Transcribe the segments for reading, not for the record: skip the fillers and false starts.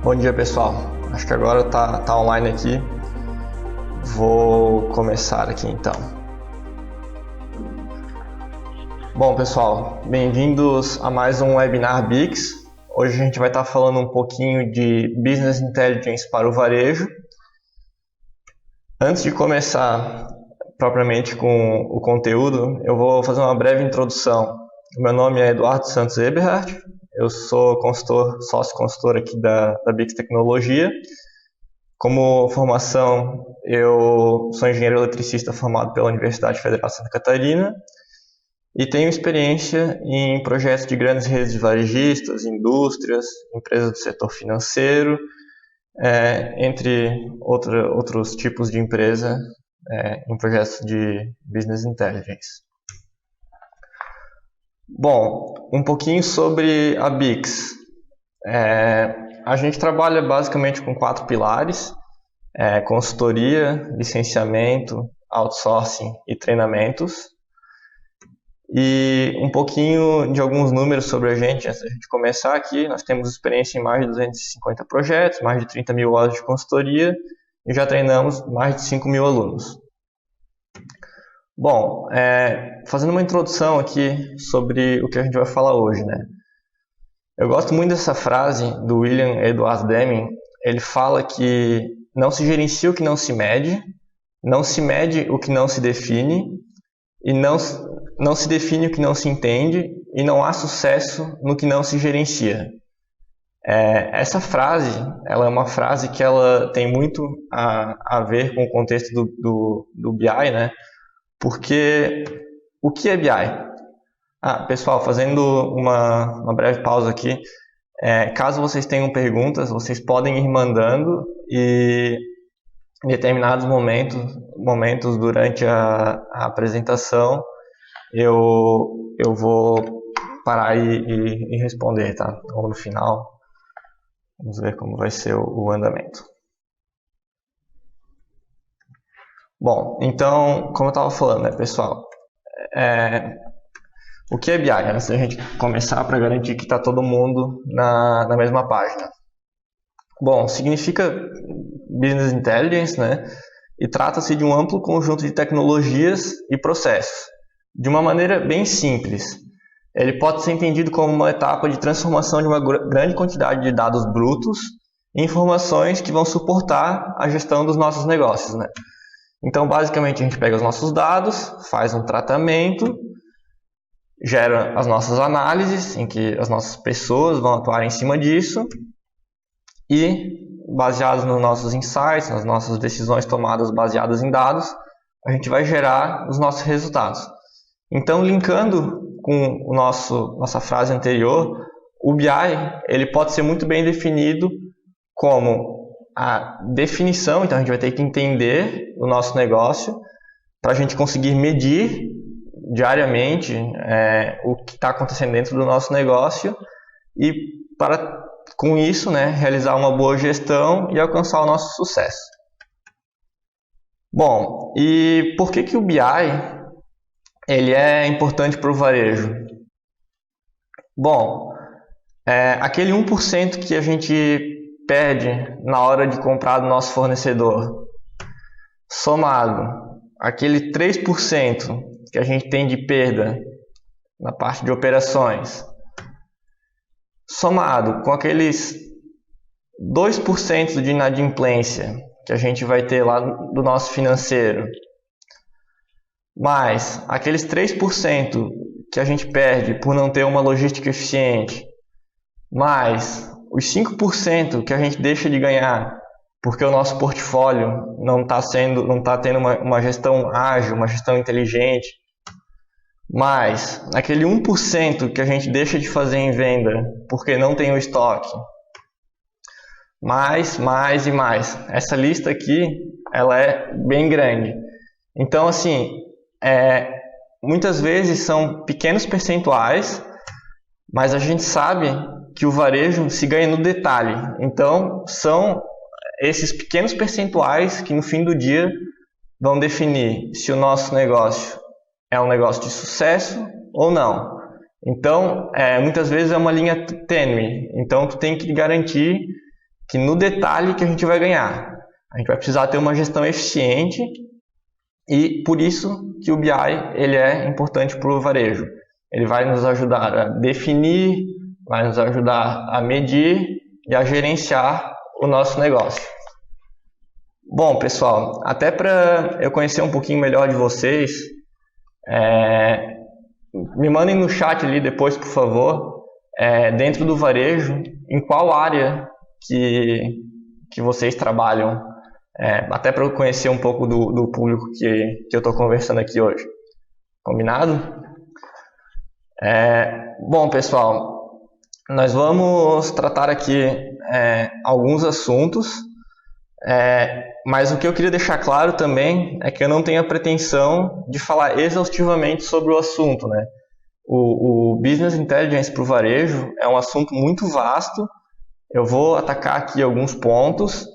Bom dia, pessoal. Acho que agora tá online aqui. Vou começar aqui então. Bom, pessoal, bem-vindos a mais um webinar BIX. Hoje a gente vai estar falando um pouquinho de Business Intelligence para o varejo. Antes de começar propriamente com o conteúdo, eu vou fazer uma breve introdução. O meu nome é Eduardo Santos Eberhardt. Eu sou sócio-consultor aqui da BIX Tecnologia. Como formação, eu sou engenheiro eletricista formado pela Universidade Federal de Santa Catarina e tenho experiência em projetos de grandes redes de varejistas, indústrias, empresas do setor financeiro, entre outros tipos de empresa em projetos de Business Intelligence. Bom, um pouquinho sobre a BIX. A gente trabalha basicamente com 4 pilares: consultoria, licenciamento, outsourcing e treinamentos. E um pouquinho de alguns números sobre a gente antes da gente começar aqui. Nós temos experiência em mais de 250 projetos, mais de 30 mil horas de consultoria e já treinamos mais de 5 mil alunos. Bom, fazendo uma introdução aqui sobre o que a gente vai falar hoje, né? Eu gosto muito dessa frase do William Edward Deming. Ele fala que não se gerencia o que não se mede o que não se define, e não se define o que não se entende, e não há sucesso no que não se gerencia. Essa frase, ela é uma frase que ela tem muito a ver com o contexto do BI, né? Porque o que é BI? Pessoal, fazendo uma breve pausa aqui, caso vocês tenham perguntas, vocês podem ir mandando, e em determinados momentos durante a apresentação eu vou parar e responder, tá? Ou no final, vamos ver como vai ser o andamento. Bom, então, como eu estava falando, né, pessoal, o que é BI? Antes da gente começar, para garantir que está todo mundo na mesma página. Bom, significa Business Intelligence, né? E trata-se de um amplo conjunto de tecnologias e processos. De uma maneira bem simples, ele pode ser entendido como uma etapa de transformação de uma grande quantidade de dados brutos em informações que vão suportar a gestão dos nossos negócios, né? Então, basicamente, a gente pega os nossos dados, faz um tratamento, gera as nossas análises, em que as nossas pessoas vão atuar em cima disso, e, baseados nos nossos insights, nas nossas decisões tomadas baseadas em dados, a gente vai gerar os nossos resultados. Então, linkando com nossa frase anterior, o BI ele pode ser muito bem definido como a definição. Então, a gente vai ter que entender o nosso negócio para a gente conseguir medir diariamente o que está acontecendo dentro do nosso negócio e, com isso, né, realizar uma boa gestão e alcançar o nosso sucesso. Bom, e por que o BI ele é importante para o varejo? Bom, aquele 1% que a gente perde na hora de comprar do nosso fornecedor, somado aquele 3% que a gente tem de perda na parte de operações, somado com aqueles 2% de inadimplência que a gente vai ter lá do nosso financeiro, mais aqueles 3% que a gente perde por não ter uma logística eficiente, mais os 5% que a gente deixa de ganhar porque o nosso portfólio não está tendo uma gestão ágil, uma gestão inteligente, mais aquele 1% que a gente deixa de fazer em venda porque não tem o estoque, mais e mais. Essa lista aqui, ela é bem grande. Então, assim, muitas vezes são pequenos percentuais, mas a gente sabe que o varejo se ganha no detalhe. Então, são esses pequenos percentuais que no fim do dia vão definir se o nosso negócio é um negócio de sucesso ou não. Então, muitas vezes é uma linha tênue. Então, tu tem que garantir que no detalhe que a gente vai ganhar. A gente vai precisar ter uma gestão eficiente e por isso que o BI ele é importante para o varejo. Ele vai nos ajudar a definir, vai nos ajudar a medir e a gerenciar o nosso negócio. Bom, pessoal, até para eu conhecer um pouquinho melhor de vocês, me mandem no chat ali depois, por favor, dentro do varejo, em qual área que vocês trabalham, até para eu conhecer um pouco do público que eu estou conversando aqui hoje. Combinado? Bom, pessoal, nós vamos tratar aqui alguns assuntos, mas o que eu queria deixar claro também é que eu não tenho a pretensão de falar exaustivamente sobre o assunto, né? O Business Intelligence para o varejo é um assunto muito vasto. Eu vou atacar aqui alguns pontos,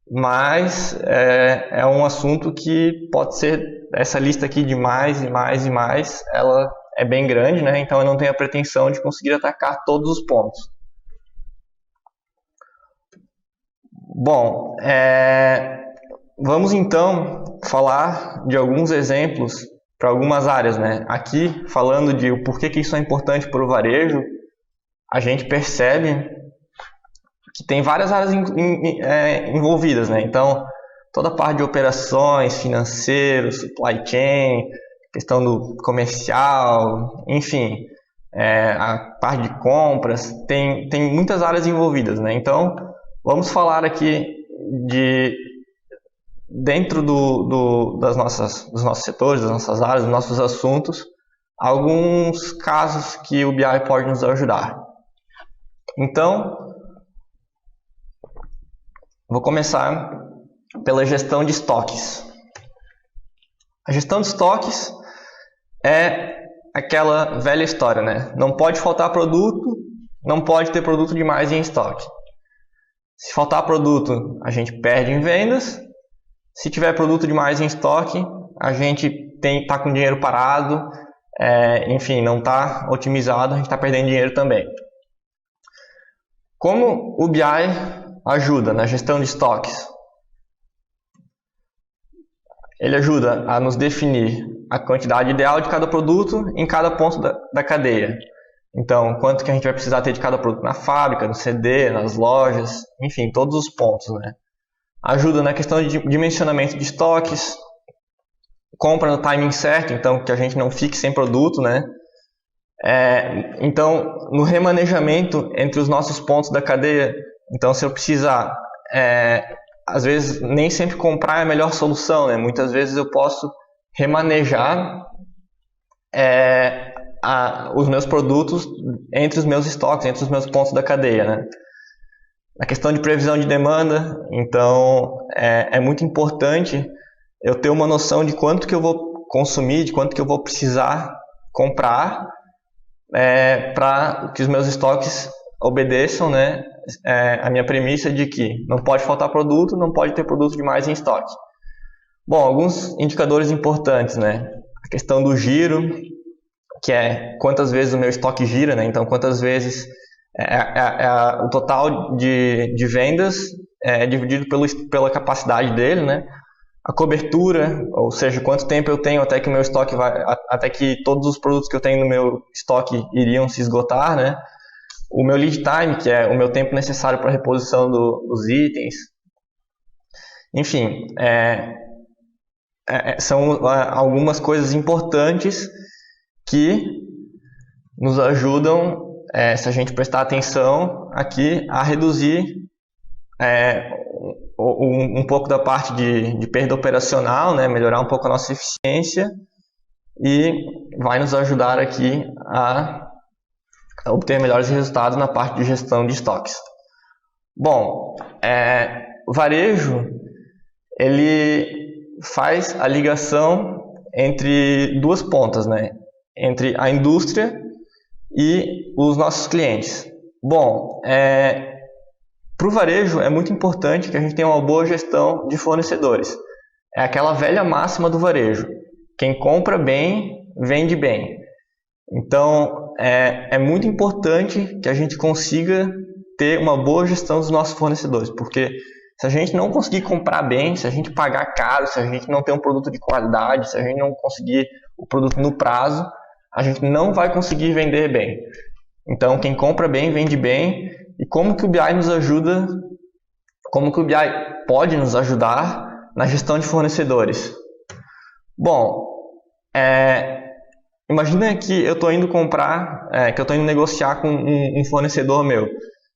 mas é um assunto que pode ser, essa lista aqui de mais e mais e mais, ela é bem grande, né? Então eu não tenho a pretensão de conseguir atacar todos os pontos. Bom, vamos então falar de alguns exemplos para algumas áreas, né? Aqui, falando de o porquê que isso é importante para o varejo, a gente percebe que tem várias áreas envolvidas, né? Então, toda a parte de operações, financeiro, supply chain, questão do comercial, enfim, a parte de compras, tem muitas áreas envolvidas, né? Então, vamos falar aqui dentro dos nossos setores, das nossas áreas, dos nossos assuntos, alguns casos que o BI pode nos ajudar. Então, vou começar pela gestão de estoques. A gestão de estoques é aquela velha história, né? Não pode faltar produto, não pode ter produto demais em estoque. Se faltar produto, a gente perde em vendas. Se tiver produto demais em estoque, a gente está com dinheiro parado, enfim, não está otimizado, a gente está perdendo dinheiro também. Como o BI ajuda na gestão de estoques? Ele ajuda a nos definir a quantidade ideal de cada produto em cada ponto da cadeia. Então, quanto que a gente vai precisar ter de cada produto na fábrica, no CD, nas lojas, enfim, todos os pontos, né? Ajuda na questão de dimensionamento de estoques, compra no timing certo, então que a gente não fique sem produto, né? Então, no remanejamento entre os nossos pontos da cadeia, então se eu precisar, às vezes nem sempre comprar é a melhor solução, né? Muitas vezes eu posso remanejar os meus produtos entre os meus estoques, entre os meus pontos da cadeia, né? Na questão de previsão de demanda, então é muito importante eu ter uma noção de quanto que eu vou consumir, de quanto que eu vou precisar comprar para que os meus estoques obedeçam, né, a minha premissa de que não pode faltar produto, não pode ter produto demais em estoque. Bom, alguns indicadores importantes, né? A questão do giro, que é quantas vezes o meu estoque gira, né? Então, quantas vezes o total de vendas dividido pela capacidade dele, né? A cobertura, ou seja, quanto tempo eu tenho até que o meu estoque até que todos os produtos que eu tenho no meu estoque iriam se esgotar, né? O meu lead time, que é o meu tempo necessário para a reposição dos itens. Enfim, são algumas coisas importantes que nos ajudam, se a gente prestar atenção aqui, a reduzir um pouco da parte de perda operacional, né? Melhorar um pouco a nossa eficiência e vai nos ajudar aqui a obter melhores resultados na parte de gestão de estoques. Bom, o varejo ele faz a ligação entre duas pontas, né? Entre a indústria e os nossos clientes. Bom, para o varejo é muito importante que a gente tenha uma boa gestão de fornecedores. É aquela velha máxima do varejo: quem compra bem, vende bem. Então, é muito importante que a gente consiga ter uma boa gestão dos nossos fornecedores, porque se a gente não conseguir comprar bem, se a gente pagar caro, se a gente não ter um produto de qualidade, se a gente não conseguir o produto no prazo, a gente não vai conseguir vender bem. Então, quem compra bem, vende bem. E como que o BI nos ajuda, como que o BI pode nos ajudar na gestão de fornecedores? Bom, imagina que eu estou indo comprar, que eu estou indo negociar com um fornecedor meu.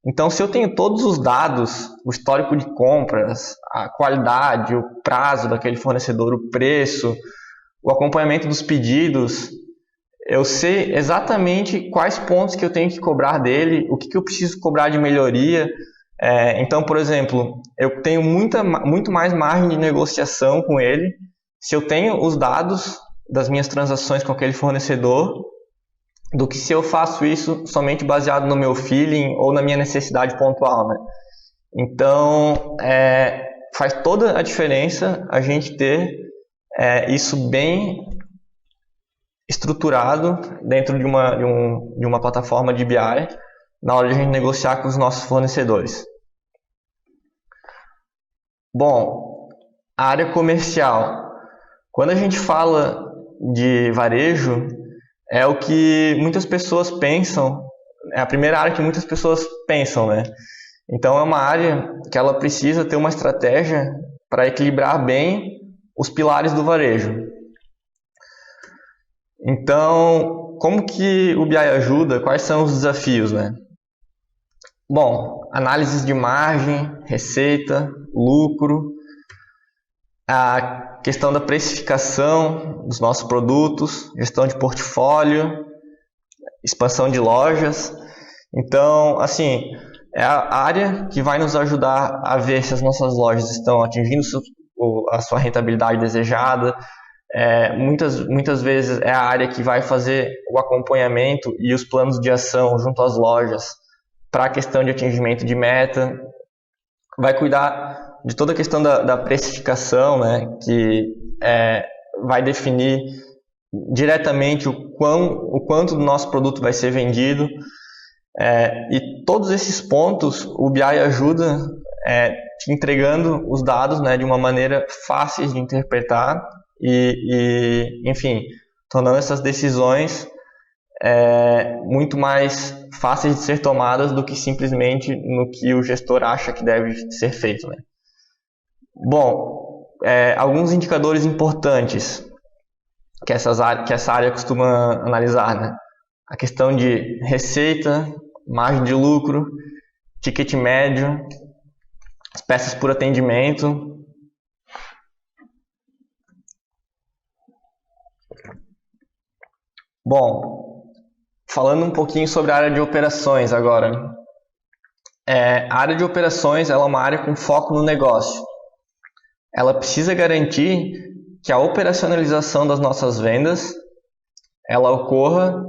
Então, se eu tenho todos os dados, o histórico de compras, a qualidade, o prazo daquele fornecedor, o preço, o acompanhamento dos pedidos, eu sei exatamente quais pontos que eu tenho que cobrar dele, o que eu preciso cobrar de melhoria. Então, por exemplo, eu tenho muito mais margem de negociação com ele se eu tenho os dados das minhas transações com aquele fornecedor, do que se eu faço isso somente baseado no meu feeling ou na minha necessidade pontual, né? Então, faz toda a diferença a gente ter isso bem estruturado dentro de uma plataforma de BI na hora de a gente negociar com os nossos fornecedores. Bom, a área comercial. Quando a gente fala de varejo, é o que muitas pessoas pensam, é a primeira área que muitas pessoas pensam, né? Então é uma área que ela precisa ter uma estratégia para equilibrar bem os pilares do varejo. Então, como que o BI ajuda? Quais são os desafios, né? Bom, análises de margem, receita, lucro, a questão da precificação dos nossos produtos, gestão de portfólio, expansão de lojas. Então, assim, é a área que vai nos ajudar a ver se as nossas lojas estão atingindo a sua rentabilidade desejada. Muitas vezes é a área que vai fazer o acompanhamento e os planos de ação junto às lojas para a questão de atingimento de meta. Vai cuidar de toda a questão da precificação, né, que vai definir diretamente o quanto do nosso produto vai ser vendido. E todos esses pontos o BI ajuda te entregando os dados, né, de uma maneira fácil de interpretar e enfim, tornando essas decisões muito mais fáceis de ser tomadas do que simplesmente no que o gestor acha que deve ser feito, né? Bom, alguns indicadores importantes que essa área costuma analisar, né? A questão de receita, margem de lucro, ticket médio, as peças por atendimento. Bom, falando um pouquinho sobre a área de operações agora. A área de operações ela é uma área com foco no negócio. Ela precisa garantir que a operacionalização das nossas vendas ela ocorra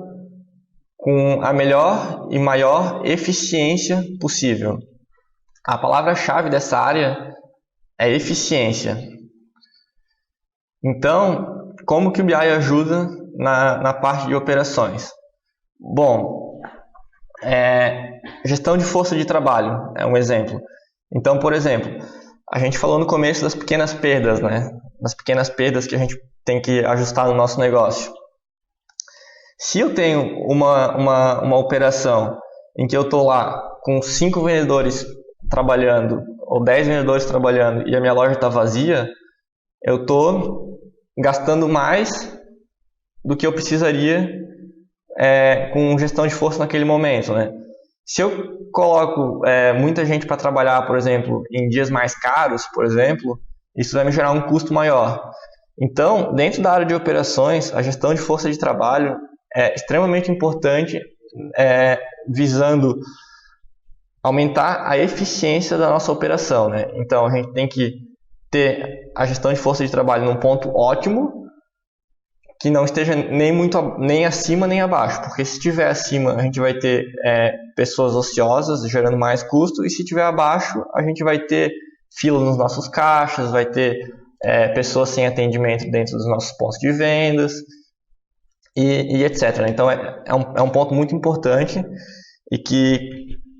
com a melhor e maior eficiência possível. A palavra-chave dessa área é eficiência. Então, como que o BI ajuda na parte de operações? Bom, gestão de força de trabalho é um exemplo. Então, por exemplo, a gente falou no começo das pequenas perdas, né? Das pequenas perdas que a gente tem que ajustar no nosso negócio. Se eu tenho uma operação em que eu estou lá com 5 vendedores trabalhando ou 10 vendedores trabalhando e a minha loja está vazia, eu estou gastando mais do que eu precisaria com gestão de força naquele momento, né? Se eu coloco muita gente para trabalhar, por exemplo, em dias mais caros, por exemplo, isso vai me gerar um custo maior. Então, dentro da área de operações, a gestão de força de trabalho é extremamente importante, visando aumentar a eficiência da nossa operação, né? Então, a gente tem que ter a gestão de força de trabalho num ponto ótimo, que não esteja nem acima nem abaixo, porque se estiver acima a gente vai ter pessoas ociosas gerando mais custo, e se estiver abaixo a gente vai ter fila nos nossos caixas, vai ter pessoas sem atendimento dentro dos nossos pontos de vendas e etc. Então é um ponto muito importante e que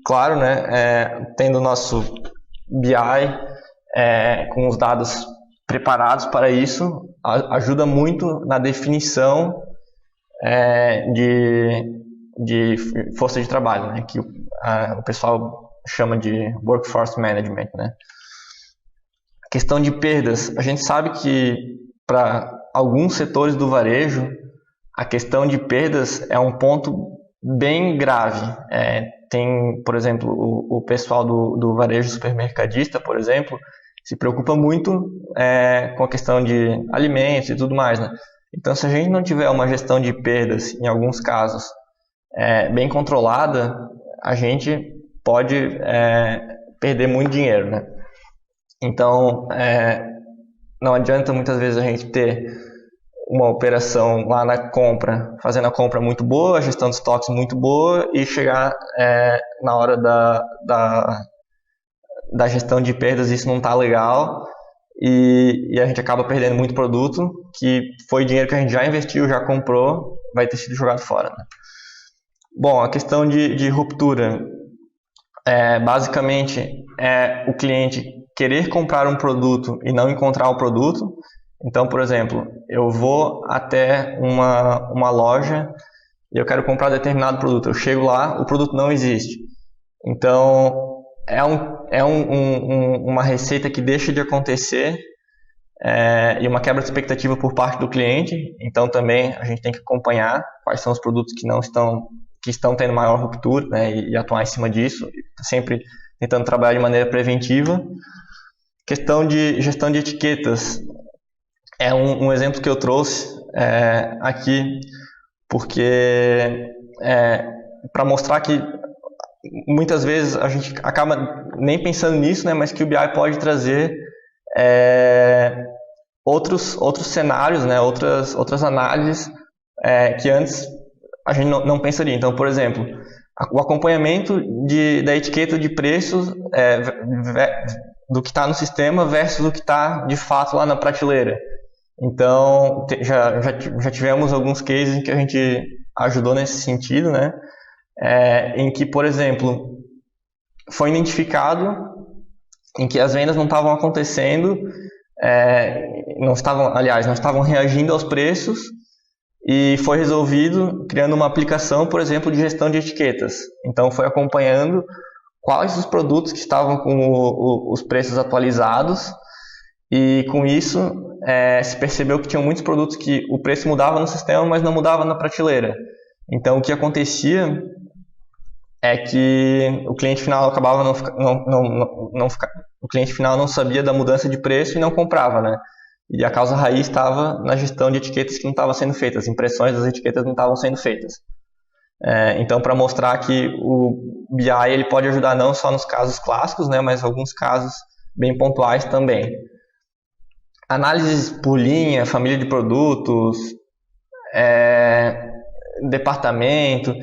claro, né, tendo o nosso BI com os dados preparados para isso, ajuda muito na definição de força de trabalho, né, que o pessoal chama de workforce management, né. A questão de perdas, a gente sabe que para alguns setores do varejo, a questão de perdas é um ponto bem grave. Tem, por exemplo, o pessoal do varejo supermercadista, por exemplo, se preocupa muito com a questão de alimentos e tudo mais, né? Então, se a gente não tiver uma gestão de perdas, em alguns casos, bem controlada, a gente pode perder muito dinheiro, né? Então, não adianta muitas vezes a gente ter uma operação lá na compra, fazendo a compra muito boa, a gestão de estoques muito boa e chegar na hora da gestão de perdas isso não está legal e a gente acaba perdendo muito produto, que foi dinheiro que a gente já investiu, já comprou, vai ter sido jogado fora, né? Bom, a questão de ruptura, basicamente é o cliente querer comprar um produto e não encontrar o produto. Então, por exemplo, eu vou até uma loja e eu quero comprar determinado produto. Eu chego lá, o produto não existe. Então, uma receita que deixa de acontecer e uma quebra de expectativa por parte do cliente. Então, também a gente tem que acompanhar quais são os produtos que estão tendo maior ruptura, né, e atuar em cima disso, sempre tentando trabalhar de maneira preventiva. Questão de gestão de etiquetas. É um exemplo que eu trouxe aqui, porque para mostrar que muitas vezes a gente acaba nem pensando nisso, né, mas que o BI pode trazer outros cenários, né, outras análises que antes a gente não pensaria. Então, por exemplo, o acompanhamento da etiqueta de preços do que está no sistema versus o que está de fato lá na prateleira. Então, já tivemos alguns cases em que a gente ajudou nesse sentido, né? Em que, por exemplo, foi identificado em que as vendas não estavam acontecendo, não estavam reagindo aos preços, e foi resolvido criando uma aplicação, por exemplo, de gestão de etiquetas. Então, foi acompanhando quais os produtos que estavam com os preços atualizados, e com isso se percebeu que tinham muitos produtos que o preço mudava no sistema, mas não mudava na prateleira. Então, o que acontecia é que o cliente final acabava o cliente final não sabia da mudança de preço e não comprava, né? E a causa raiz estava na gestão de etiquetas que não estava sendo feitas, as impressões das etiquetas não estavam sendo feitas. Então, para mostrar que o BI ele pode ajudar não só nos casos clássicos, né, mas alguns casos bem pontuais também. Análises por linha, família de produtos, departamento,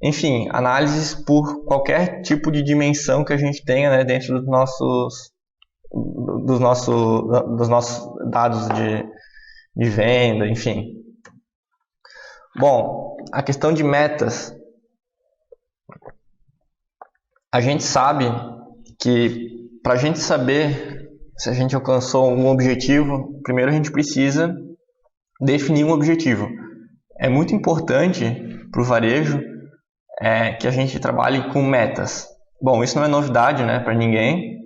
enfim, análises por qualquer tipo de dimensão que a gente tenha, né, dentro dos nossos dados de venda, enfim. Bom, a questão de metas. A gente sabe que para a gente saber se a gente alcançou um objetivo, primeiro a gente precisa definir um objetivo. É muito importante para o varejo que a gente trabalhe com metas. Bom, isso não é novidade, né, para ninguém,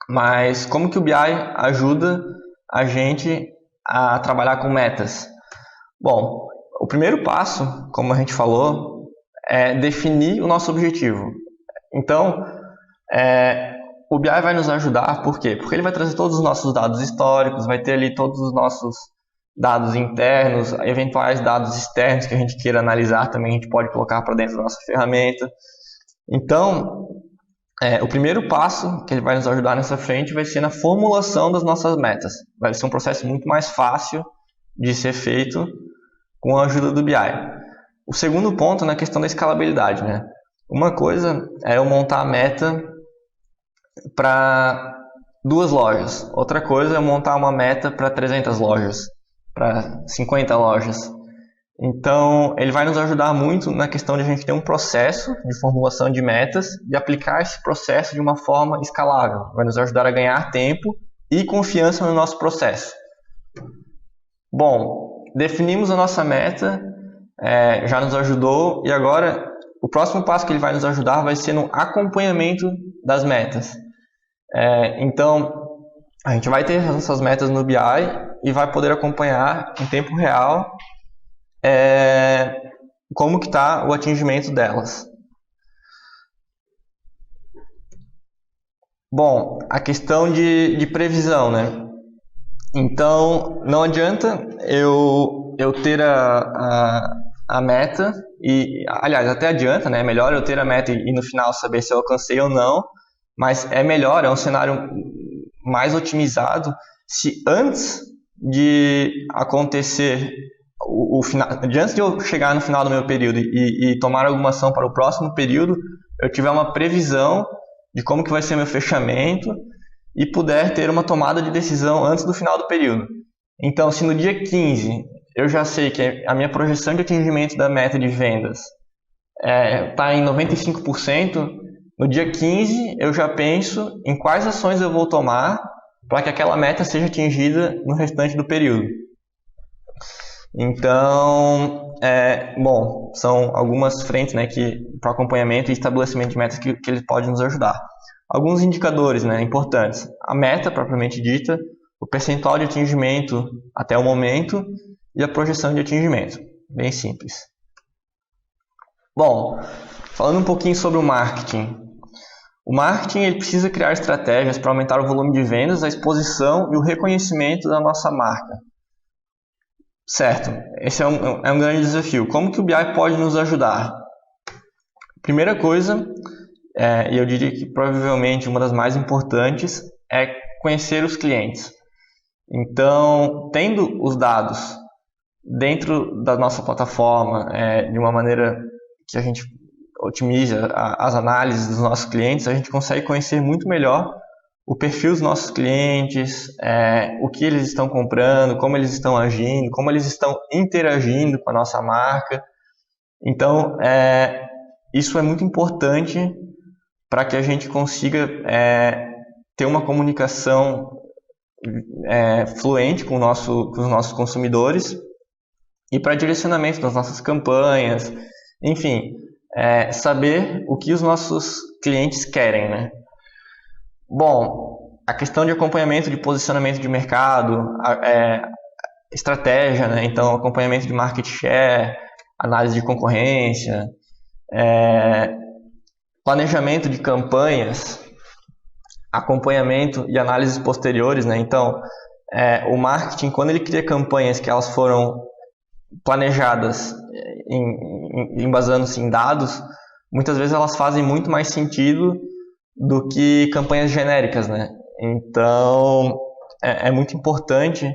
mas como que o BI ajuda a gente a trabalhar com metas? Bom, o primeiro passo, como a gente falou, é definir o nosso objetivo. Então, o BI vai nos ajudar, por quê? Porque ele vai trazer todos os nossos dados históricos, vai ter ali todos os nossos dados internos, eventuais dados externos que a gente queira analisar também a gente pode colocar para dentro da nossa ferramenta. Então, o primeiro passo que ele vai nos ajudar nessa frente vai ser na formulação das nossas metas. Vai ser um processo muito mais fácil de ser feito com a ajuda do BI. O segundo ponto é na questão da escalabilidade, né? Uma coisa é eu montar a meta para 2 lojas. Outra coisa é eu montar uma meta para 300 lojas, para 50 lojas. Então, ele vai nos ajudar muito na questão de a gente ter um processo de formulação de metas e aplicar esse processo de uma forma escalável. Vai nos ajudar a ganhar tempo e confiança no nosso processo. Bom, definimos a nossa meta, já nos ajudou, e agora o próximo passo que ele vai nos ajudar vai ser no acompanhamento das metas. Então, a gente vai ter essas metas no BI e vai poder acompanhar em tempo real como que está o atingimento delas. Bom, a questão de previsão, né? Então, não adianta eu ter a meta, e, aliás, até adianta, né? É melhor eu ter a meta e no final saber se eu alcancei ou não, mas é melhor, é um cenário mais otimizado se antes de acontecer antes de eu chegar no final do meu período e tomar alguma ação para o próximo período, eu tiver uma previsão de como que vai ser meu fechamento e puder ter uma tomada de decisão antes do final do período. Então, se no dia 15 eu já sei que a minha projeção de atingimento da meta de vendas está em 95%, no dia 15 eu já penso em quais ações eu vou tomar para que aquela meta seja atingida no restante do período. Então, bom, são algumas frentes, né, para acompanhamento e estabelecimento de metas que ele pode nos ajudar. Alguns indicadores, né, importantes. A meta, propriamente dita, o percentual de atingimento até o momento e a projeção de atingimento. Bem simples. Bom, falando um pouquinho sobre o marketing. O marketing ele precisa criar estratégias para aumentar o volume de vendas, a exposição e o reconhecimento da nossa marca. Certo, esse é um grande desafio. Como que o BI pode nos ajudar? Primeira coisa, e eu diria que provavelmente uma das mais importantes, é conhecer os clientes. Então, tendo os dados dentro da nossa plataforma, de uma maneira que a gente otimiza as análises dos nossos clientes, a gente consegue conhecer muito melhor o perfil dos nossos clientes, o que eles estão comprando, como eles estão agindo, como eles estão interagindo com a nossa marca. Então, isso é muito importante para que a gente consiga ter uma comunicação fluente com os nossos consumidores e para direcionamento das nossas campanhas, enfim, saber o que os nossos clientes querem, né? Bom, a questão de acompanhamento de posicionamento de mercado, estratégia, né? Então, acompanhamento de market share, análise de concorrência, planejamento de campanhas, acompanhamento e análises posteriores, né? Então, o marketing, quando ele cria campanhas que elas foram planejadas embasando-se em dados, muitas vezes elas fazem muito mais sentido do que campanhas genéricas, né? Então, é muito importante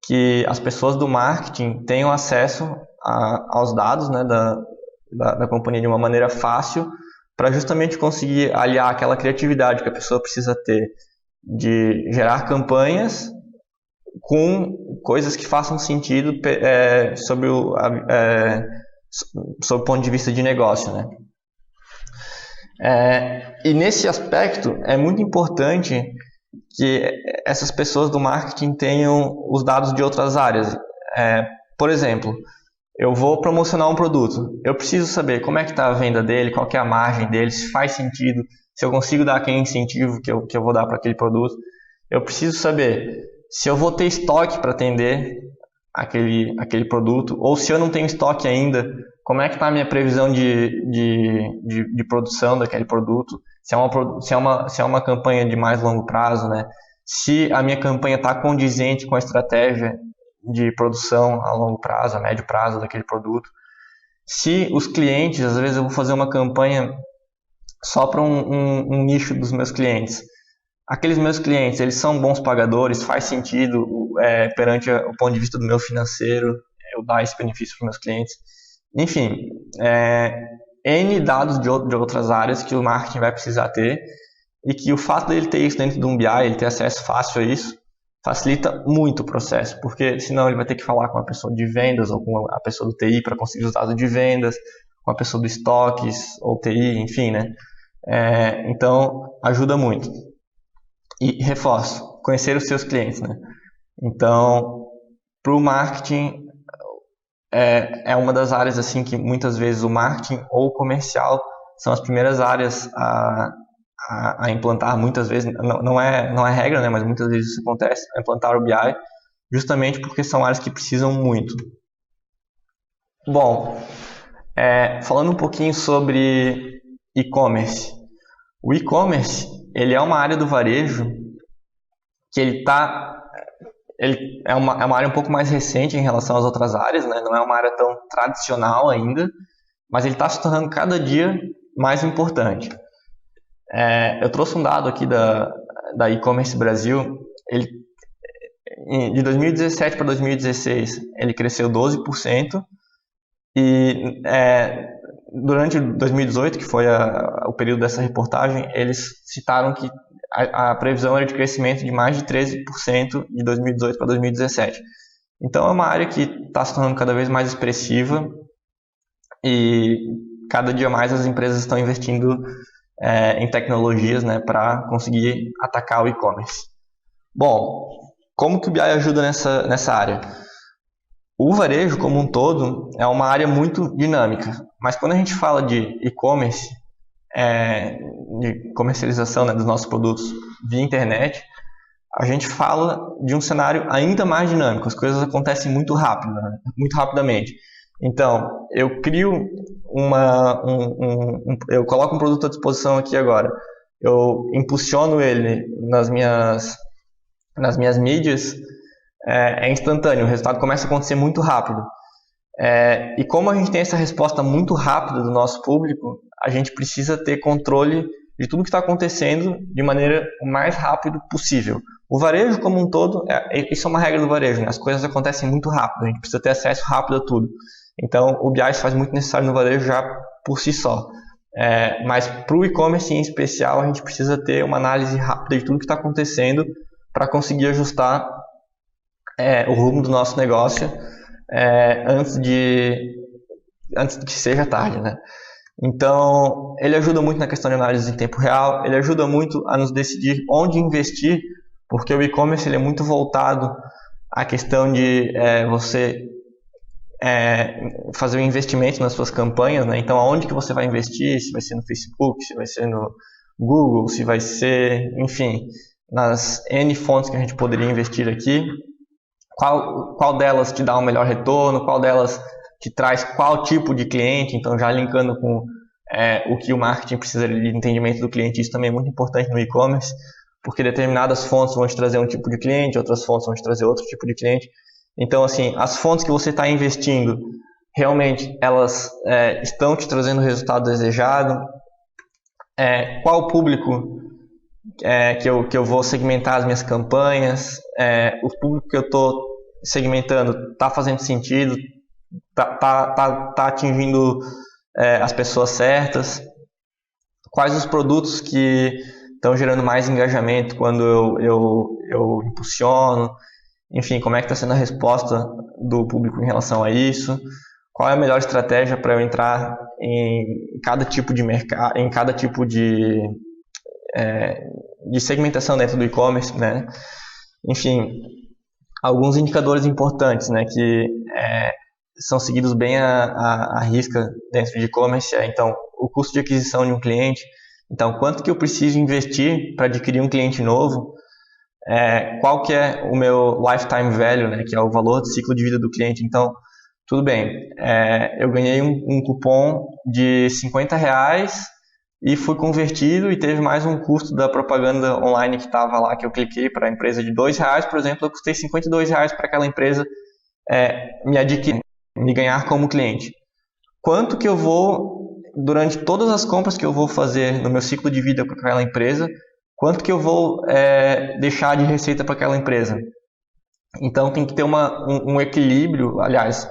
que as pessoas do marketing tenham acesso aos dados, né, da companhia de uma maneira fácil, para justamente conseguir aliar aquela criatividade que a pessoa precisa ter de gerar campanhas com coisas que façam sentido sob o ponto de vista de negócio, né? E nesse aspecto é muito importante que essas pessoas do marketing tenham os dados de outras áreas. Por exemplo, eu vou promocionar um produto, eu preciso saber como é que está a venda dele, qual que é a margem dele, se faz sentido, se eu consigo dar aquele incentivo que eu vou dar para aquele produto. Eu preciso saber se eu vou ter estoque para atender aquele produto, ou se eu não tenho estoque ainda, como é que está a minha previsão de produção daquele produto, se é uma campanha de mais longo prazo, né? Se a minha campanha está condizente com a estratégia de produção a longo prazo, a médio prazo daquele produto. Se os clientes, às vezes eu vou fazer uma campanha só para um nicho dos meus clientes. Aqueles meus clientes, eles são bons pagadores, faz sentido perante o ponto de vista do meu financeiro, eu dar esse benefício para os meus clientes. Enfim, N dados de outras áreas que o marketing vai precisar ter e que o fato dele ter isso dentro de um BI, ele ter acesso fácil a isso, facilita muito o processo, porque senão ele vai ter que falar com a pessoa de vendas ou com a pessoa do TI para conseguir os dados de vendas, com a pessoa do estoques ou TI, enfim, né? Então, ajuda muito. E reforço, conhecer os seus clientes, né? Então, para o marketing, é uma das áreas assim que muitas vezes o marketing ou o comercial são as primeiras áreas a implantar, muitas vezes, não é regra, né, mas muitas vezes isso acontece, a implantar o BI, justamente porque são áreas que precisam muito. Bom, falando um pouquinho sobre e-commerce. O e-commerce, ele é uma área do varejo que ele é uma área um pouco mais recente em relação às outras áreas, né? Não é uma área tão tradicional ainda, mas ele está se tornando cada dia mais importante. Eu trouxe um dado aqui da e-commerce Brasil. De 2017 para 2016, ele cresceu 12%, e durante 2018, que foi o período dessa reportagem, eles citaram que a previsão era de crescimento de mais de 13% de 2018 para 2017. Então é uma área que está se tornando cada vez mais expressiva e cada dia mais as empresas estão investindo em tecnologias, né, para conseguir atacar o e-commerce. Bom, como que o BI ajuda nessa área? O varejo como um todo é uma área muito dinâmica, mas quando a gente fala de e-commerce, de comercialização, né, dos nossos produtos via internet, a gente fala de um cenário ainda mais dinâmico. As coisas acontecem muito rápido, né, muito rapidamente. Então, eu crio eu coloco um produto à disposição aqui agora, eu impulsiono ele nas minhas mídias, é instantâneo, o resultado começa a acontecer muito rápido. E como a gente tem essa resposta muito rápida do nosso público, a gente precisa ter controle de tudo que está acontecendo de maneira o mais rápido possível. O varejo como um todo, isso é uma regra do varejo, né? As coisas acontecem muito rápido, a gente precisa ter acesso rápido a tudo. Então, o BI se faz muito necessário no varejo já por si só. Mas para o e-commerce em especial, a gente precisa ter uma análise rápida de tudo que está acontecendo para conseguir ajustar o rumo do nosso negócio antes que seja tarde, né? Então, ele ajuda muito na questão de análise em tempo real, ele ajuda muito a nos decidir onde investir, porque o e-commerce ele é muito voltado à questão de você fazer um investimento nas suas campanhas, né? Então, aonde que você vai investir, se vai ser no Facebook, se vai ser no Google, se vai ser, enfim, nas N fontes que a gente poderia investir aqui. Qual delas te dá um melhor retorno, qual delas te traz qual tipo de cliente, então já linkando com o que o marketing precisa de entendimento do cliente. Isso também é muito importante no e-commerce, porque determinadas fontes vão te trazer um tipo de cliente, outras fontes vão te trazer outro tipo de cliente. Então, assim, as fontes que você está investindo, realmente, elas estão te trazendo o resultado desejado? Qual o público que eu vou segmentar as minhas campanhas? O público que eu estou segmentando está fazendo sentido? Tá atingindo as pessoas certas? Quais os produtos que estão gerando mais engajamento quando eu impulsiono? Enfim, como é que está sendo a resposta do público em relação a isso? Qual é a melhor estratégia para eu entrar em cada tipo de mercado, em cada tipo de segmentação dentro do e-commerce, né? Enfim, alguns indicadores importantes, né, que são seguidos bem à risca dentro de e-commerce. Então, o custo de aquisição de um cliente. Então, quanto que eu preciso investir para adquirir um cliente novo? Qual que é o meu lifetime value, né, que é o valor de ciclo de vida do cliente. Então, tudo bem, eu ganhei um cupom de R$50 e fui convertido e teve mais um custo da propaganda online que estava lá, que eu cliquei para a empresa de R$2, por exemplo, eu custei R$52 para aquela empresa me adquirir, me ganhar como cliente. Quanto que eu vou, durante todas as compras que eu vou fazer no meu ciclo de vida com aquela empresa, quanto que eu vou deixar de receita para aquela empresa? Então tem que ter um equilíbrio, aliás,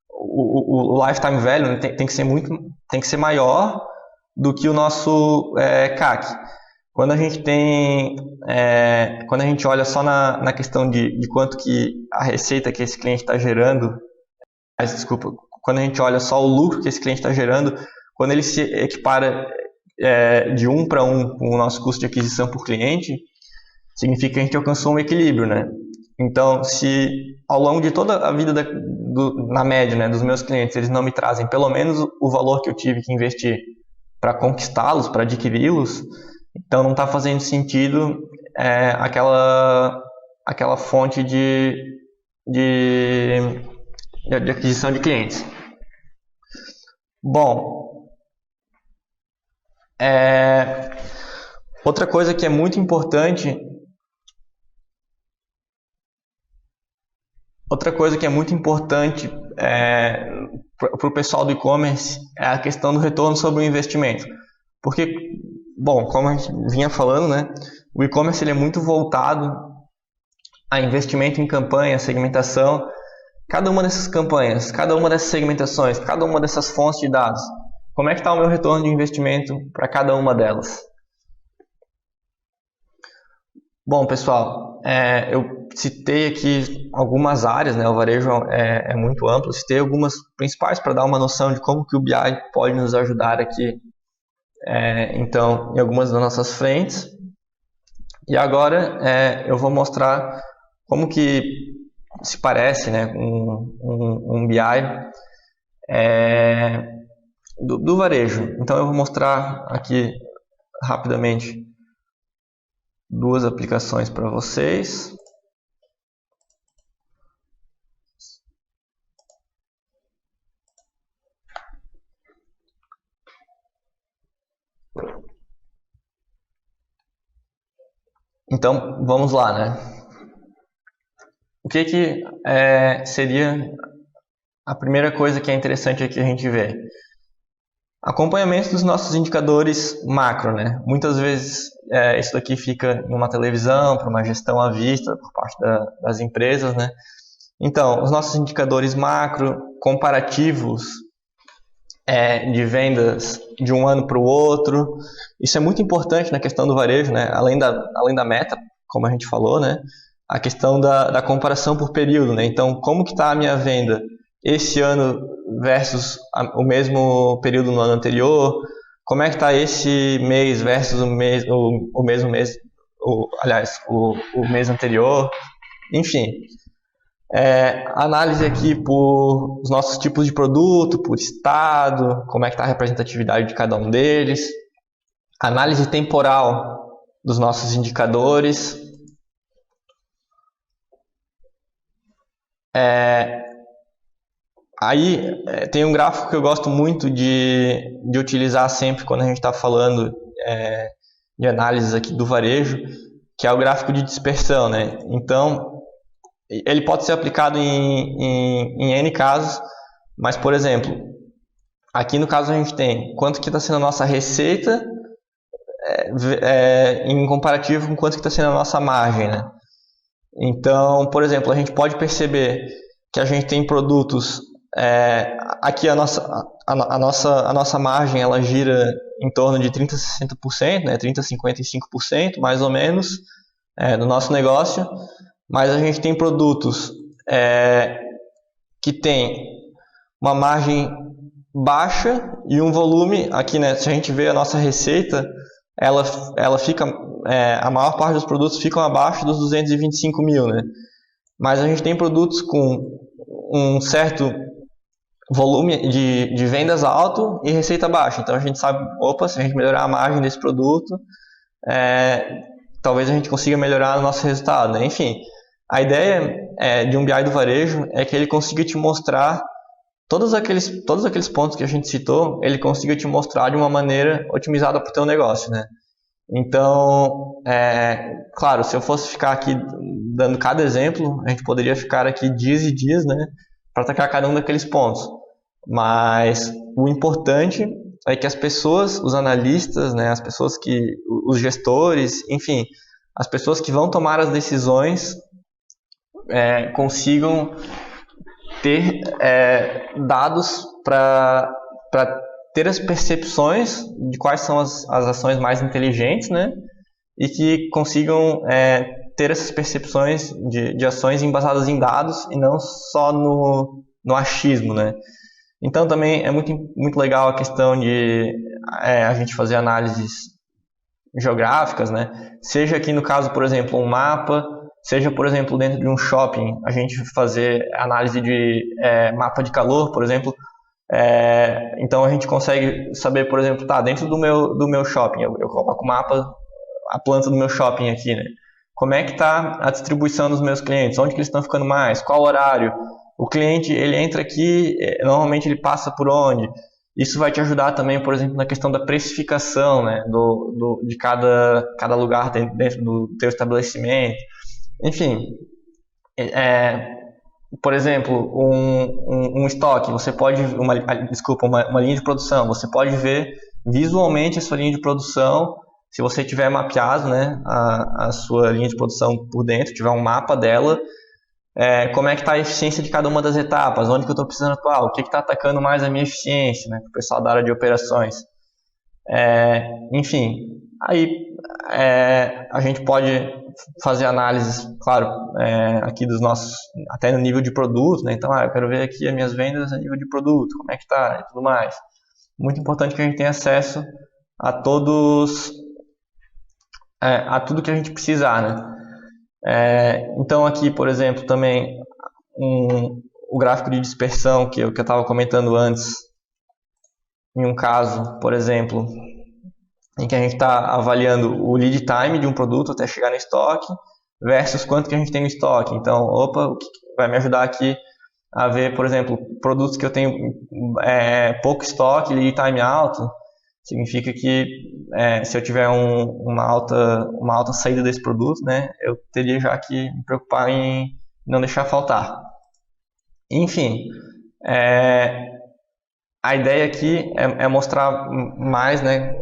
o lifetime value, né, tem que ser maior do que o nosso CAC. Quando a gente tem, quando a gente olha só na questão de quanto que a receita que esse cliente está gerando, desculpa, quando a gente olha só o lucro que esse cliente está gerando, quando ele se equipara de 1 para 1 com o nosso custo de aquisição por cliente, significa que a gente alcançou um equilíbrio, né? Então, se ao longo de toda a vida, na média, né, dos meus clientes, eles não me trazem pelo menos o valor que eu tive que investir para conquistá-los, para adquiri-los, então não está fazendo sentido aquela fonte de aquisição de clientes. Bom, outra coisa que é muito importante para o pessoal do e-commerce é a questão do retorno sobre o investimento. Porque, bom, como a gente vinha falando, né, o e-commerce ele é muito voltado a investimento em campanha, segmentação. Cada uma dessas campanhas, cada uma dessas segmentações, cada uma dessas fontes de dados, como é que está o meu retorno de investimento para cada uma delas? Bom, pessoal, eu citei aqui algumas áreas, né? O varejo é muito amplo, citei algumas principais para dar uma noção de como que o BI pode nos ajudar aqui, então, em algumas das nossas frentes. E agora eu vou mostrar como que se parece, né, um BI do varejo. Então eu vou mostrar aqui rapidamente duas aplicações para vocês. Então vamos lá, né? O que seria a primeira coisa que é interessante aqui a gente ver? Acompanhamento dos nossos indicadores macro, né? Muitas vezes isso daqui fica em uma televisão, para uma gestão à vista por parte das empresas, né? Então, os nossos indicadores macro, comparativos de vendas de um ano para o outro, isso é muito importante na questão do varejo, né? Além da meta, como a gente falou, né? A questão da comparação por período, né? Então, como que está a minha venda esse ano versus o mesmo período no ano anterior? Como é que está esse mês versus o mesmo mês, o mês anterior? Enfim, análise aqui por os nossos tipos de produto, por estado, como é que está a representatividade de cada um deles. Análise temporal dos nossos indicadores. Aí tem um gráfico que eu gosto muito de utilizar sempre quando a gente está falando de análises aqui do varejo, que é o gráfico de dispersão, né? Então, ele pode ser aplicado em N casos, mas, por exemplo, aqui no caso a gente tem quanto que está sendo a nossa receita em comparativo com quanto que está sendo a nossa margem, né? Então, por exemplo, a gente pode perceber que a gente tem produtos, aqui a nossa margem ela gira em torno de 30% a 60%, né? 30% a 55% mais ou menos no nosso negócio, mas a gente tem produtos que tem uma margem baixa e um volume, aqui, né, se a gente vê a nossa receita, ela fica, a maior parte dos produtos ficam abaixo dos 225 mil, né? Mas a gente tem produtos com um certo volume de vendas alto e receita baixa. Então a gente sabe, se a gente melhorar a margem desse produto, talvez a gente consiga melhorar o nosso resultado, né? Enfim, a ideia de um BI do varejo é que ele consiga te mostrar todos aqueles pontos que a gente citou, ele consiga te mostrar de uma maneira otimizada para o teu negócio, né? Então, claro, se eu fosse ficar aqui dando cada exemplo, a gente poderia ficar aqui dias e dias, né, para atacar cada um daqueles pontos. Mas o importante é que as pessoas, os analistas, né, as pessoas os gestores, enfim, as pessoas que vão tomar as decisões consigam ter dados para ter as percepções de quais são as ações mais inteligentes, né? e que consigam ter essas percepções de ações embasadas em dados e não só no achismo, né? Então também é muito, muito legal a questão de a gente fazer análises geográficas, né? Seja aqui no caso, por exemplo, um mapa, seja, por exemplo, dentro de um shopping, a gente fazer análise de mapa de calor, por exemplo. Então a gente consegue saber, por exemplo, dentro do meu shopping, eu coloco o mapa, a planta do meu shopping aqui, né? Como é que está a distribuição dos meus clientes? Onde que eles estão ficando mais? Qual horário? O cliente, ele entra aqui, normalmente ele passa por onde? Isso vai te ajudar também, por exemplo, na questão da precificação, né? De cada lugar dentro do teu estabelecimento. Enfim, por exemplo, um estoque, você pode, uma linha de produção, você pode ver visualmente a sua linha de produção, se você tiver mapeado, né, a sua linha de produção por dentro, tiver um mapa dela, como é que está a eficiência de cada uma das etapas, onde que eu estou precisando atuar, o que está atacando mais a minha eficiência, né, para o pessoal da área de operações. Enfim, aí a gente pode fazer análises, claro, aqui dos nossos, até no nível de produto, né? Então, eu quero ver aqui as minhas vendas a nível de produto, como é que está e tudo mais. Muito importante que a gente tenha acesso a a tudo que a gente precisar, né? Então, aqui, por exemplo, também o gráfico de dispersão que eu estava comentando antes, em um caso, por exemplo, em que a gente está avaliando o lead time de um produto até chegar no estoque versus quanto que a gente tem no estoque. Então, o que vai me ajudar aqui a ver, por exemplo, produtos que eu tenho pouco estoque, lead time alto, significa que se eu tiver uma alta saída desse produto, né, eu teria já que me preocupar em não deixar faltar. Enfim, a ideia aqui é mostrar mais, né,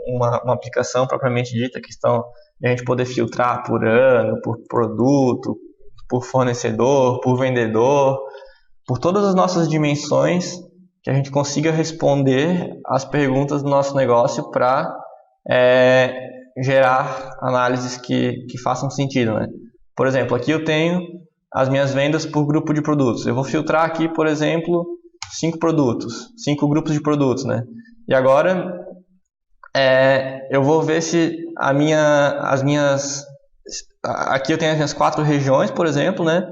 uma aplicação propriamente dita, a questão de a gente poder filtrar por ano, por produto, por fornecedor, por vendedor, por todas as nossas dimensões, que a gente consiga responder as perguntas do nosso negócio para gerar análises que façam sentido, né? Por exemplo, aqui eu tenho as minhas vendas por grupo de produtos. Eu vou filtrar aqui, por exemplo, 5 grupos de produtos, né? E agora eu vou ver se aqui eu tenho as minhas 4 regiões, por exemplo, né?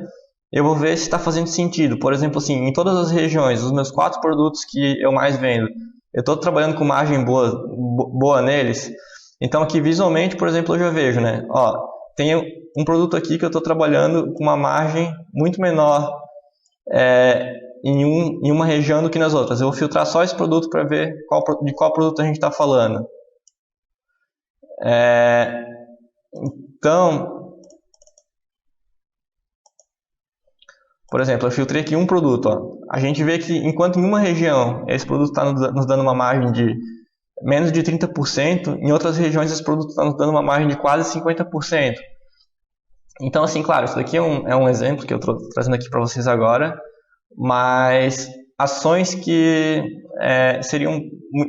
Eu vou ver se está fazendo sentido. Por exemplo, assim, em todas as regiões, os meus 4 produtos que eu mais vendo, eu estou trabalhando com margem boa neles. Então aqui visualmente, por exemplo, eu já vejo, né? Tem um produto aqui que eu estou trabalhando com uma margem muito menor em uma região do que nas outras. Eu vou filtrar só esse produto para ver de qual produto a gente está falando. Então, por exemplo, eu filtrei aqui um produto. A gente vê que enquanto em uma região esse produto está nos dando uma margem de menos de 30%, em outras regiões esse produto está nos dando uma margem de quase 50%. Então, assim, claro, isso daqui é um exemplo que eu estou trazendo aqui para vocês agora, mas ações que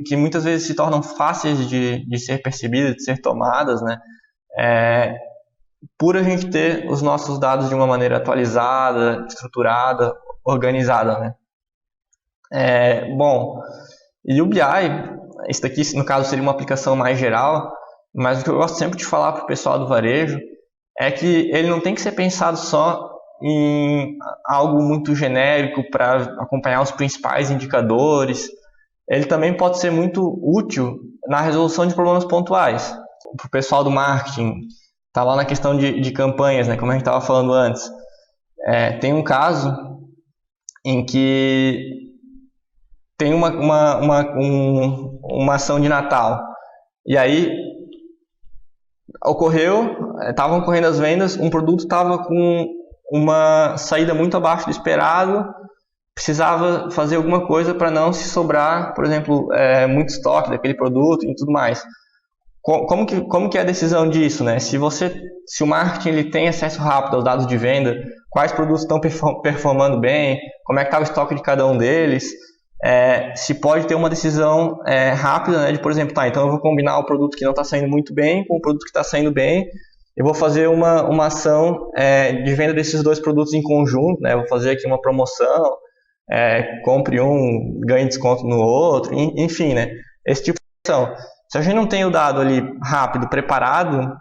que muitas vezes se tornam fáceis de ser percebidas, de ser tomadas, né? Por a gente ter os nossos dados de uma maneira atualizada, estruturada, organizada, né? Bom, e o BI, isso daqui no caso seria uma aplicação mais geral, mas o que eu gosto sempre de falar para o pessoal do varejo é que ele não tem que ser pensado só em algo muito genérico para acompanhar os principais indicadores. Ele também pode ser muito útil na resolução de problemas pontuais. Para o pessoal do marketing, está lá na questão de campanhas, né, como a gente estava falando antes. Tem um caso em que tem uma ação de Natal. E aí estavam ocorrendo as vendas, um produto estava com uma saída muito abaixo do esperado, precisava fazer alguma coisa para não se sobrar, por exemplo, muito estoque daquele produto e tudo mais. Como que é a decisão disso, né? Se o marketing ele tem acesso rápido aos dados de venda, quais produtos estão performando bem, como é que está o estoque de cada um deles, se pode ter uma decisão rápida, né, de, por exemplo, então eu vou combinar o produto que não está saindo muito bem com o produto que está saindo bem, eu vou fazer uma ação de venda desses dois produtos em conjunto, né, vou fazer aqui uma promoção, compre um, ganhe desconto no outro, enfim, né, esse tipo de ação. Se a gente não tem o dado ali rápido, preparado,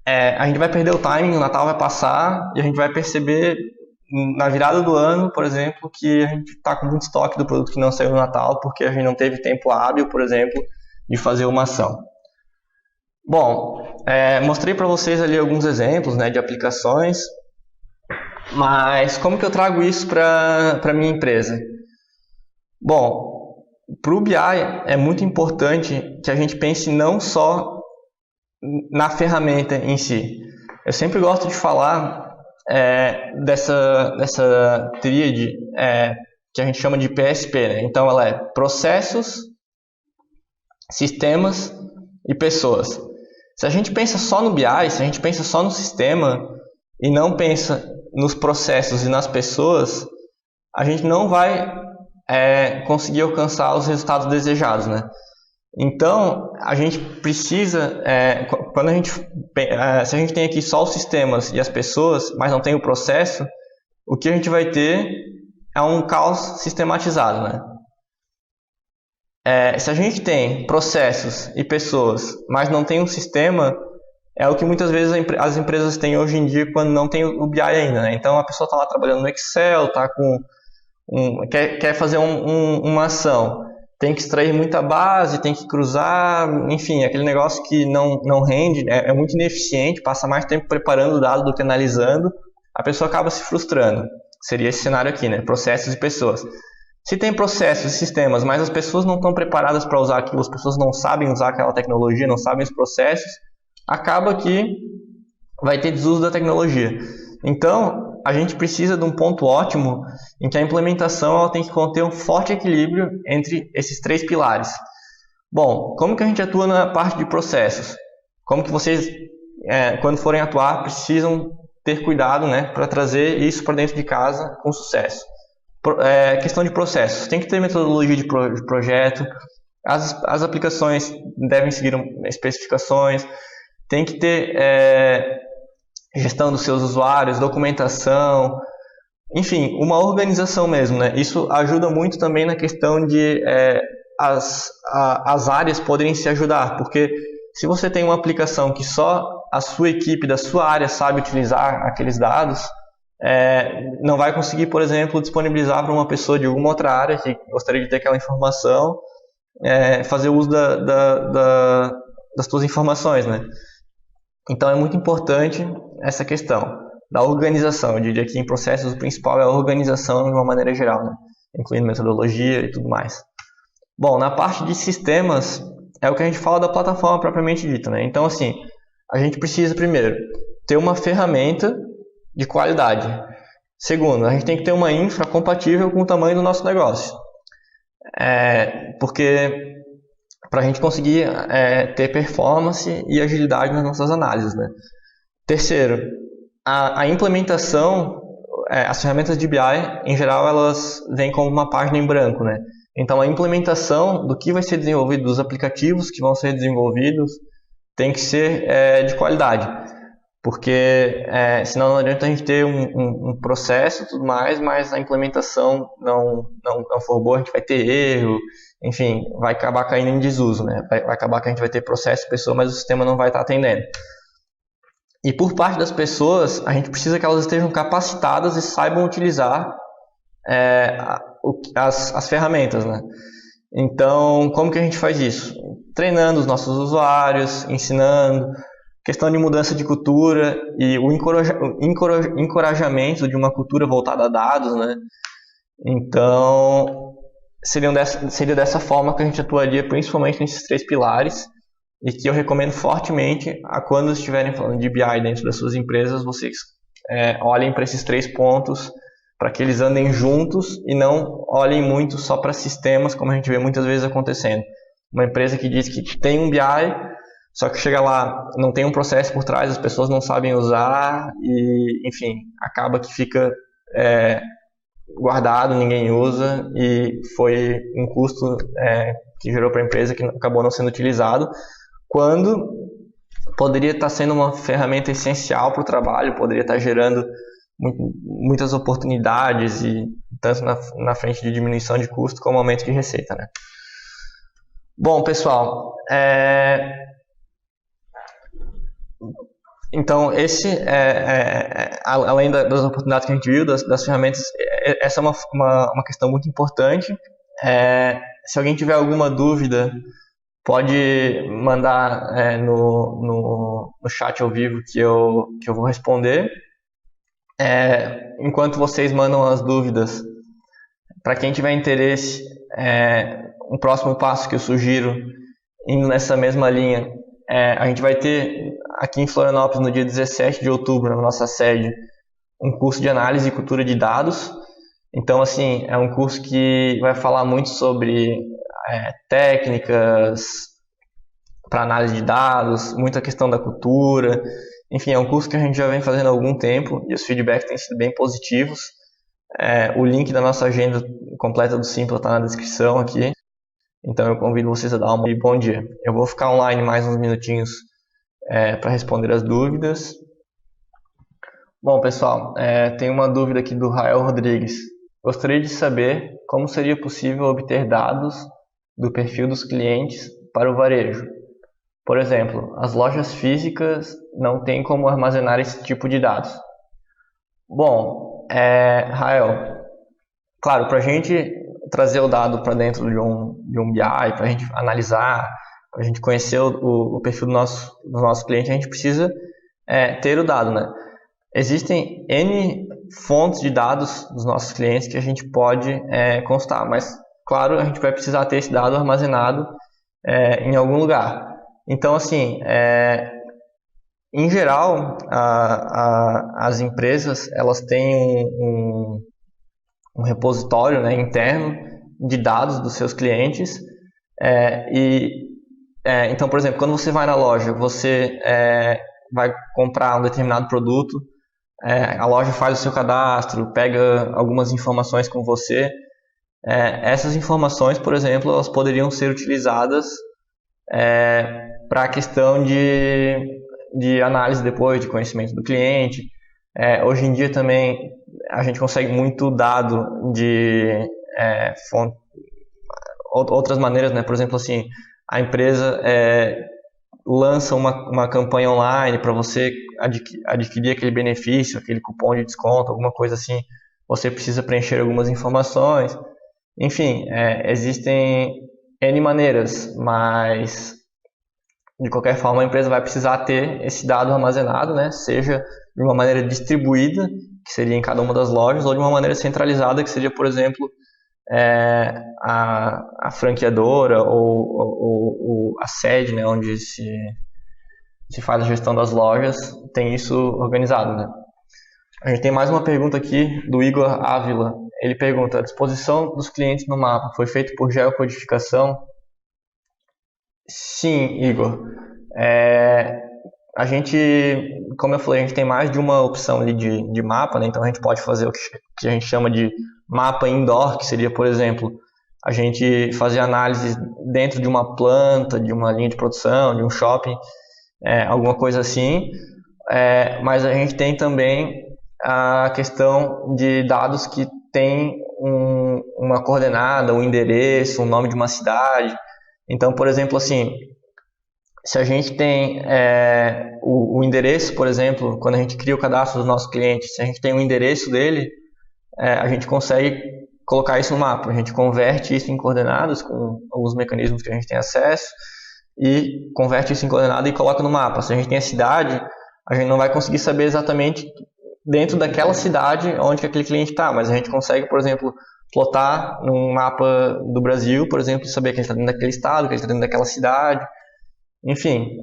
a gente vai perder o timing, o Natal vai passar e a gente vai perceber na virada do ano, por exemplo, que a gente está com muito estoque do produto que não saiu no Natal porque a gente não teve tempo hábil, por exemplo, de fazer uma ação. Bom, mostrei para vocês ali alguns exemplos, né, de aplicações, mas como que eu trago isso para a minha empresa? Bom, para o BI é muito importante que a gente pense não só na ferramenta em si. Eu sempre gosto de falar dessa tríade que a gente chama de PSP, né? Então ela é processos, sistemas e pessoas. Se a gente pensa só no BI, se a gente pensa só no sistema e não pensa nos processos e nas pessoas, a gente não vai conseguir alcançar os resultados desejados, né? Então, a gente precisa, se a gente tem aqui só os sistemas e as pessoas, mas não tem o processo, o que a gente vai ter é um caos sistematizado, né? Se a gente tem processos e pessoas, mas não tem um sistema, é o que muitas vezes as empresas têm hoje em dia quando não tem o BI ainda, né? Então, a pessoa está lá trabalhando no Excel, quer fazer uma ação. Tem que extrair muita base, tem que cruzar, enfim, aquele negócio que não rende, é muito ineficiente, passa mais tempo preparando o dado do que analisando, a pessoa acaba se frustrando. Seria esse cenário aqui, né? Processos e pessoas. Se tem processos e sistemas, mas as pessoas não estão preparadas para usar aquilo, as pessoas não sabem usar aquela tecnologia, não sabem os processos, acaba que vai ter desuso da tecnologia. Então, a gente precisa de um ponto ótimo em que a implementação ela tem que conter um forte equilíbrio entre esses três pilares. Bom, como que a gente atua na parte de processos? Como que vocês, quando forem atuar, precisam ter cuidado, né, para trazer isso para dentro de casa com sucesso? Questão de processos. Tem que ter metodologia de projeto, as aplicações devem seguir especificações, tem que ter gestão dos seus usuários, documentação, enfim, uma organização mesmo, né? Isso ajuda muito também na questão de as áreas poderem se ajudar, porque se você tem uma aplicação que só a sua equipe da sua área sabe utilizar aqueles dados, não vai conseguir, por exemplo, disponibilizar para uma pessoa de alguma outra área que gostaria de ter aquela informação, fazer uso das suas informações, né? Então é muito importante essa questão da organização. Eu diria que em processos o principal é a organização de uma maneira geral, né? Incluindo metodologia e tudo mais. Bom, na parte de sistemas é o que a gente fala da plataforma propriamente dita, né? Então, assim, a gente precisa primeiro ter uma ferramenta de qualidade. Segundo, a gente tem que ter uma infra compatível com o tamanho do nosso negócio. Porque para a gente conseguir ter performance e agilidade nas nossas análises, né? Terceiro, a implementação, as ferramentas de BI, em geral, elas vêm como uma página em branco, né? Então, a implementação do que vai ser desenvolvido, dos aplicativos que vão ser desenvolvidos, tem que ser de qualidade. Porque senão não adianta a gente ter um processo e tudo mais, mas a implementação não for boa, a gente vai ter erro, enfim, vai acabar caindo em desuso, né? Vai acabar que a gente vai ter processo, pessoa, mas o sistema não vai estar atendendo. E por parte das pessoas, a gente precisa que elas estejam capacitadas e saibam utilizar as ferramentas, né? Então, como que a gente faz isso? Treinando os nossos usuários, ensinando, questão de mudança de cultura e o encorajamento de uma cultura voltada a dados, né? Então, seria dessa forma que a gente atuaria principalmente nesses três pilares e que eu recomendo fortemente a quando estiverem falando de BI dentro das suas empresas, vocês olhem para esses três pontos para que eles andem juntos e não olhem muito só para sistemas, como a gente vê muitas vezes acontecendo. Uma empresa que diz que tem um BI, só que chega lá, não tem um processo por trás, as pessoas não sabem usar e, enfim, acaba que fica guardado, ninguém usa e foi um custo que gerou para a empresa que acabou não sendo utilizado, quando poderia estar sendo uma ferramenta essencial para o trabalho, poderia estar gerando muitas oportunidades, e tanto na frente de diminuição de custo como aumento de receita, né? Bom, pessoal, então esse além das oportunidades que a gente viu, das ferramentas, essa é uma questão muito importante. Se alguém tiver alguma dúvida, pode mandar no chat ao vivo que eu vou responder. Enquanto vocês mandam as dúvidas, para quem tiver interesse, um próximo passo que eu sugiro, indo nessa mesma linha, a gente vai ter aqui em Florianópolis, no dia 17 de outubro, na nossa sede, um curso de análise e cultura de dados. Então, assim, é um curso que vai falar muito sobre técnicas para análise de dados, muita questão da cultura. Enfim, é um curso que a gente já vem fazendo há algum tempo e os feedbacks têm sido bem positivos. O link da nossa agenda completa do Simpla está na descrição aqui. Então eu convido vocês a dar uma bom dia. Eu vou ficar online mais uns minutinhos para responder as dúvidas. Bom, pessoal, tem uma dúvida aqui do Rael Rodrigues. Gostaria de saber como seria possível obter dados do perfil dos clientes para o varejo. Por exemplo, as lojas físicas não têm como armazenar esse tipo de dados. Bom, Rael, claro, para a gente trazer o dado para dentro de um BI, para a gente analisar, para a gente conhecer o perfil dos nossos clientes, a gente precisa ter o dado, né? Existem N fontes de dados dos nossos clientes que a gente pode constar, mas, claro, a gente vai precisar ter esse dado armazenado em algum lugar. Então, assim, em geral, as empresas, elas têm um repositório, né, interno de dados dos seus clientes. Então, por exemplo, quando você vai na loja, você vai comprar um determinado produto, a loja faz o seu cadastro, pega algumas informações com você. Essas informações, por exemplo, elas poderiam ser utilizadas para a questão de análise depois, de conhecimento do cliente. Hoje em dia também a gente consegue muito dado de outras maneiras, né? Por exemplo, assim, a empresa lança uma campanha online para você adquirir aquele benefício, aquele cupom de desconto, alguma coisa assim. Você precisa preencher algumas informações. Enfim, existem N maneiras, mas de qualquer forma a empresa vai precisar ter esse dado armazenado, né? Seja de uma maneira distribuída, que seria em cada uma das lojas, ou de uma maneira centralizada, que seria, por exemplo, a franqueadora ou a sede, né, onde se faz a gestão das lojas, tem isso organizado, né? A gente tem mais uma pergunta aqui do Igor Ávila. Ele pergunta: a disposição dos clientes no mapa foi feita por geocodificação? Sim, Igor. A gente, como eu falei, a gente tem mais de uma opção ali de mapa, né? Então a gente pode fazer o que a gente chama de mapa indoor, que seria, por exemplo, a gente fazer análise dentro de uma planta, de uma linha de produção, de um shopping, alguma coisa assim. Mas a gente tem também a questão de dados que tem uma coordenada, um endereço, um nome de uma cidade. Então, por exemplo, assim, se a gente tem o endereço, por exemplo, quando a gente cria o cadastro do nosso cliente, se a gente tem o endereço dele, a gente consegue colocar isso no mapa. A gente converte isso em coordenadas com alguns mecanismos que a gente tem acesso e converte isso em coordenada e coloca no mapa. Se a gente tem a cidade, a gente não vai conseguir saber exatamente dentro daquela cidade onde que aquele cliente está, mas a gente consegue, por exemplo, plotar num mapa do Brasil, por exemplo, e saber que ele está dentro daquele estado, que ele está dentro daquela cidade. Enfim,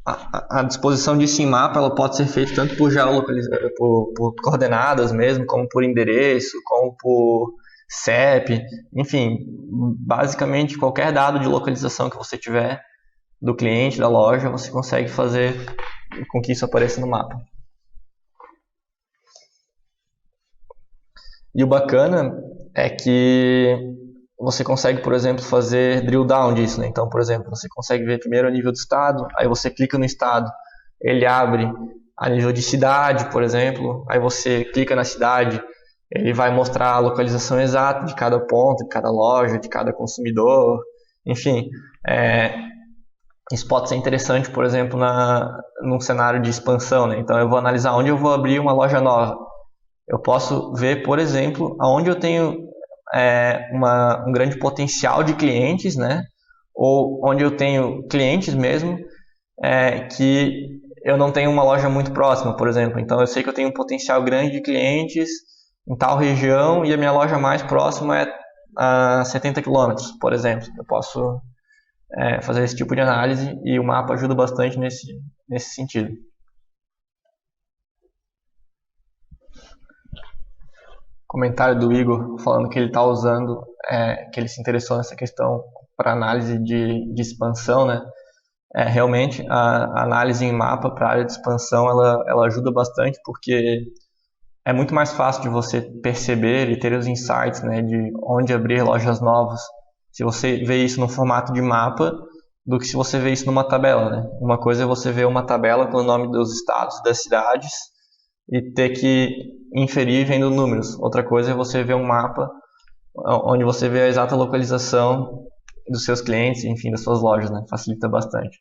a disposição disso em mapa ela pode ser feita tanto por geolocalização, por coordenadas mesmo, como por endereço, como por CEP, enfim, basicamente qualquer dado de localização que você tiver do cliente, da loja, você consegue fazer com que isso apareça no mapa. E o bacana é que você consegue, por exemplo, fazer drill down disso, né? Então, por exemplo, você consegue ver primeiro o nível do estado, aí você clica no estado, ele abre a nível de cidade, por exemplo, aí você clica na cidade, ele vai mostrar a localização exata de cada ponto, de cada loja, de cada consumidor, enfim. Isso pode ser interessante, por exemplo, num cenário de expansão, né? Então eu vou analisar onde eu vou abrir uma loja nova. Eu posso ver, por exemplo, aonde eu tenho um grande potencial de clientes, né? Ou onde eu tenho clientes mesmo que eu não tenho uma loja muito próxima, por exemplo. Então eu sei que eu tenho um potencial grande de clientes em tal região e a minha loja mais próxima é a 70 quilômetros, por exemplo. Eu posso fazer esse tipo de análise e o mapa ajuda bastante nesse sentido. Comentário do Igor falando que ele está usando, que ele se interessou nessa questão para análise de expansão, né? Realmente a análise em mapa para a área de expansão ela ajuda bastante porque é muito mais fácil de você perceber e ter os insights, né, de onde abrir lojas novas se você vê isso no formato de mapa do que se você vê isso numa tabela, né? Uma coisa é você ver uma tabela com o nome dos estados, das cidades e ter que inferir vendo números. Outra coisa é você ver um mapa onde você vê a exata localização dos seus clientes, enfim, das suas lojas, né? Facilita bastante.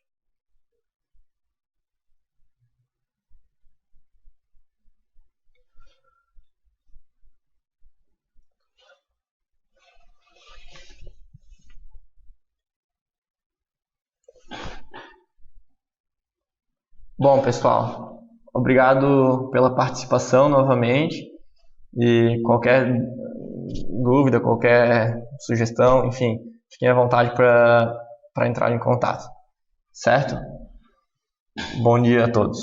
Bom, pessoal, obrigado pela participação novamente e qualquer dúvida, qualquer sugestão, enfim, fiquem à vontade para entrar em contato, certo? Bom dia a todos.